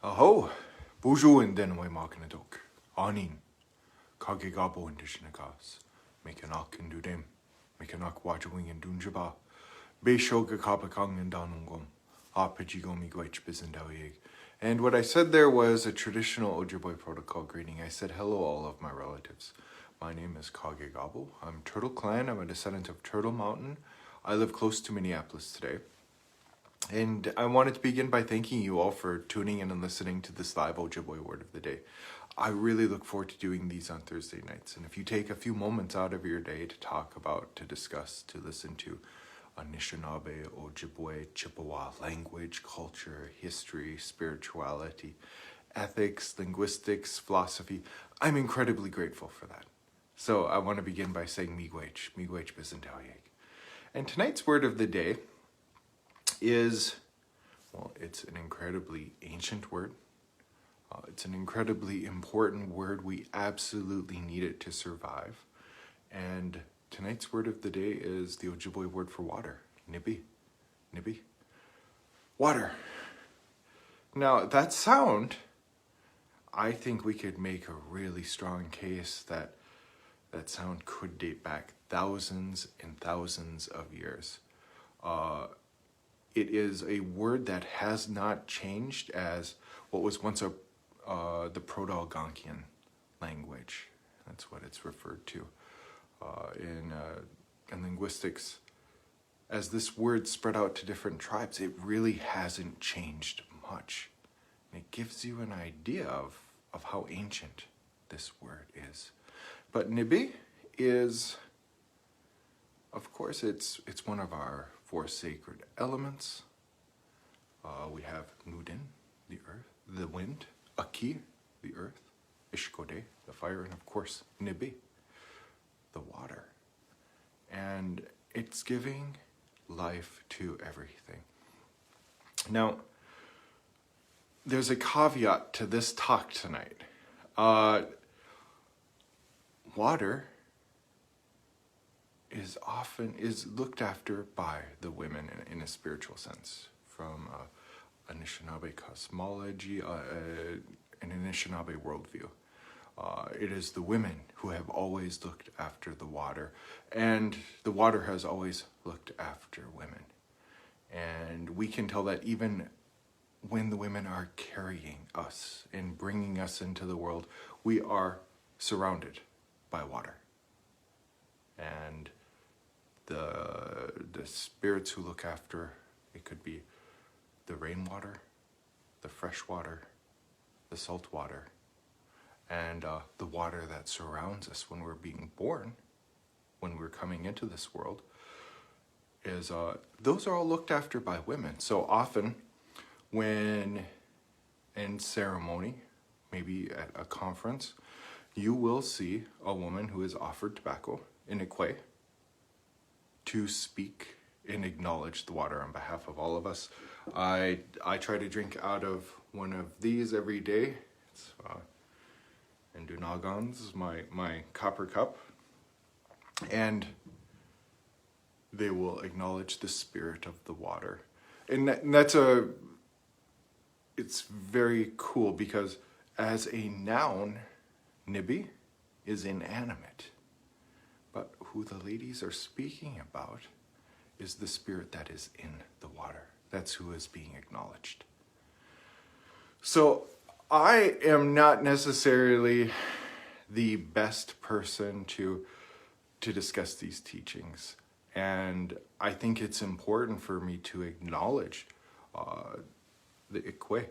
Aho, buju and then way marking a dog. Anin, kage gabo and dishinakas. Make an ak and do them. Make an ak wajawing and dunjaba. Be shoga kapakang and danungum. Apajigomi gwech bizendawig. And what I said there was a traditional Ojibwe protocol greeting. I said hello all of my relatives. My name is Kage Gabo. I'm Turtle Clan. I'm a descendant of Turtle Mountain. I live close to Minneapolis today. And I wanted to begin by thanking you all for tuning in and listening to this live Ojibwe Word of the Day. I really look forward to doing these on Thursday nights. And if you take a few moments out of your day to talk about, to discuss, to listen to Anishinaabe, Ojibwe, Chippewa language, culture, history, spirituality, ethics, linguistics, philosophy, I'm incredibly grateful for that. So I want to begin by saying miigwech bizentawyeg. And tonight's word of the day is, well, it's an incredibly ancient word. It's an incredibly important word. We absolutely need it to survive. And tonight's word of the day is the Ojibwe word for water, Nibi. Nibi. Water. Now, that sound, I think we could make a really strong case that that sound could date back thousands and thousands of years. It is a word that has not changed as what was once the Proto-Algonquian language. That's what it's referred to in linguistics. As this word spread out to different tribes, it really hasn't changed much. And it gives you an idea of how ancient this word is. But Nibi is, of course, it's one of our 4 sacred elements. We have Nudin, the earth, the wind, Aki, the earth, Ishkode, the fire, and of course, Nibi, the water. And it's giving life to everything. Now, there's a caveat to this talk tonight. Water is looked after by the women in a spiritual sense, from Anishinaabe cosmology, an Anishinaabe worldview. It is the women who have always looked after the water, and the water has always looked after women. And we can tell that even when the women are carrying us and bringing us into the world, we are surrounded by water. And the spirits who look after, it could be the rainwater, the fresh water, the salt water, and the water that surrounds us when we're being born, when we're coming into this world, is those are all looked after by women. So often when in ceremony, maybe at a conference, you will see a woman who is offered tobacco in Ikwe to speak and acknowledge the water on behalf of all of us. I try to drink out of one of these every day. It's in Dunagans, my copper cup. And they will acknowledge the spirit of the water. And it's very cool because as a noun, Nibi is inanimate. But who the ladies are speaking about is the spirit that is in the water. That's who is being acknowledged. So I am not necessarily the best person to discuss these teachings. And I think it's important for me to acknowledge the Ikwe,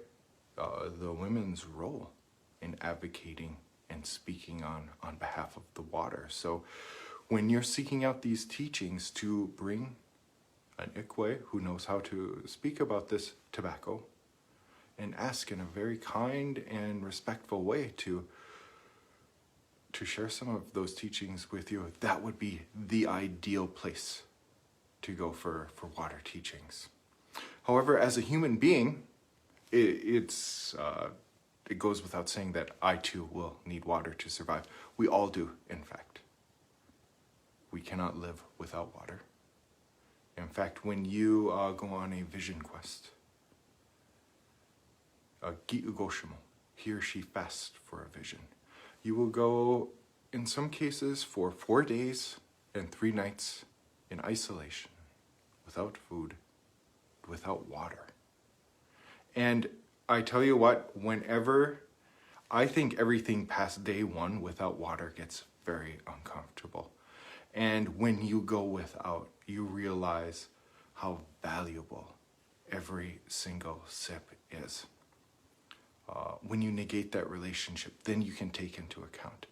the women's role in advocating and speaking on behalf of the water. So when you're seeking out these teachings to bring an Ikwe who knows how to speak about this tobacco and ask in a very kind and respectful way to share some of those teachings with you, that would be the ideal place to go for water teachings. However, as a human being, it goes without saying that I too will need water to survive. We all do, in fact. We cannot live without water. In fact, when you go on a vision quest, Gi'ugoshimo, he or she fasts for a vision. You will go, in some cases, for 4 days and 3 nights in isolation, without food, without water. And I tell you what, whenever, I think everything past day 1 without water gets very uncomfortable. And when you go without, you realize how valuable every single sip is. When you negate that relationship, then you can take into account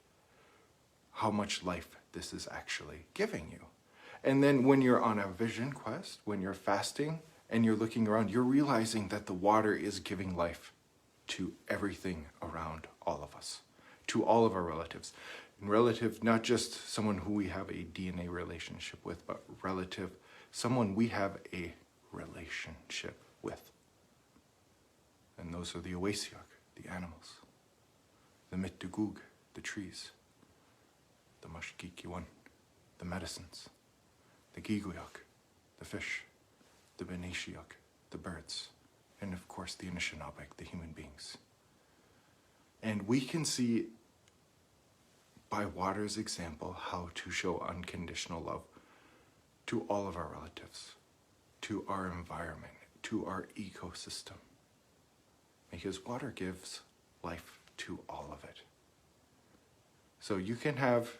how much life this is actually giving you. And then when you're on a vision quest, when you're fasting and you're looking around, you're realizing that the water is giving life to everything around all of us, to all of our relatives. And relative, not just someone who we have a DNA relationship with, but relative, someone we have a relationship with. And those are the Owesiak, the animals, the Mitdugug, the trees, the Mashgikiwan, the medicines, the Giguyak, the fish, the Benishiak, the birds, and of course the Anishinabek, the human beings. And we can see by water's example how to show unconditional love to all of our relatives, to our environment, to our ecosystem. Because water gives life to all of it. So you can have,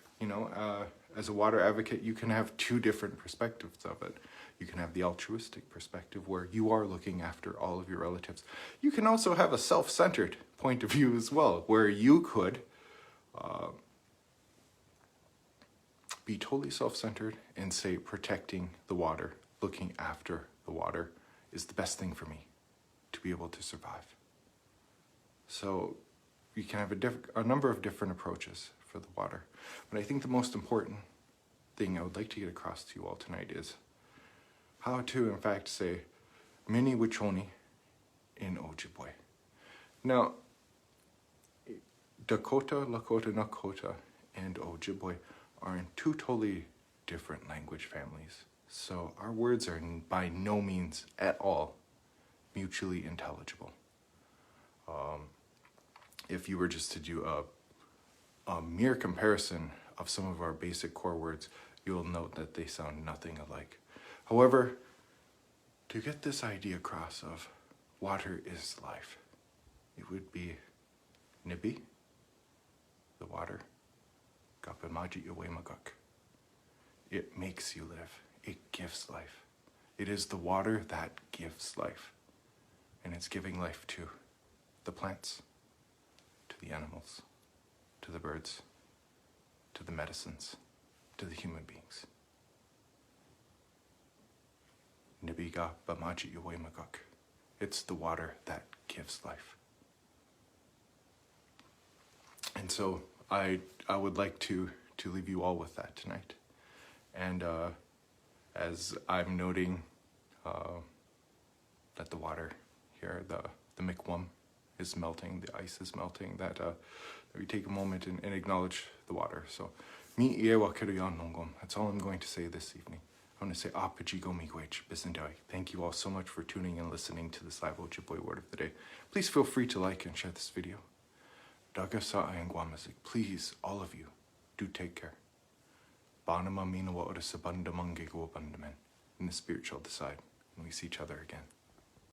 as a water advocate, you can have 2 different perspectives of it. You can have the altruistic perspective where you are looking after all of your relatives. You can also have a self-centered point of view as well, where you could be totally self-centered and say protecting the water, looking after the water is the best thing for me to be able to survive. So you can have a number of different approaches for the water. But I think the most important thing I would like to get across to you all tonight is how to, in fact, say Mini Wichoni in Ojibwe. Now, Dakota, Lakota, Nakota, and Ojibwe are in 2 totally different language families. So our words are by no means at all mutually intelligible. If you were just to do a mere comparison of some of our basic core words, you'll note that they sound nothing alike. However, to get this idea across of water is life, it would be Nibi, the water, gaa-bimaaji'iwemagak. It makes you live. It gives life. It is the water that gives life. And it's giving life to the plants, to the animals, to the birds, to the medicines, to the human beings. Nibi gaa-bimaaji'iwemagak. It's the water that gives life. And so I would like to leave you all with that tonight. And as I'm noting that the water here, the Mikwam is melting, the ice is melting, that we take a moment and acknowledge the water. So, mi iewa kiruyan nongom. That's all I'm going to say this evening. I want to say apajigo miigwech bisindoi. Thank you all so much for tuning and listening to this live Ojibwe word of the day. Please feel free to like and share this video. Daga sa ayangwamazik. Please, all of you, do take care. Banama minawa ora sabanda mangigo abandamen. And the spirit shall decide when we see each other again.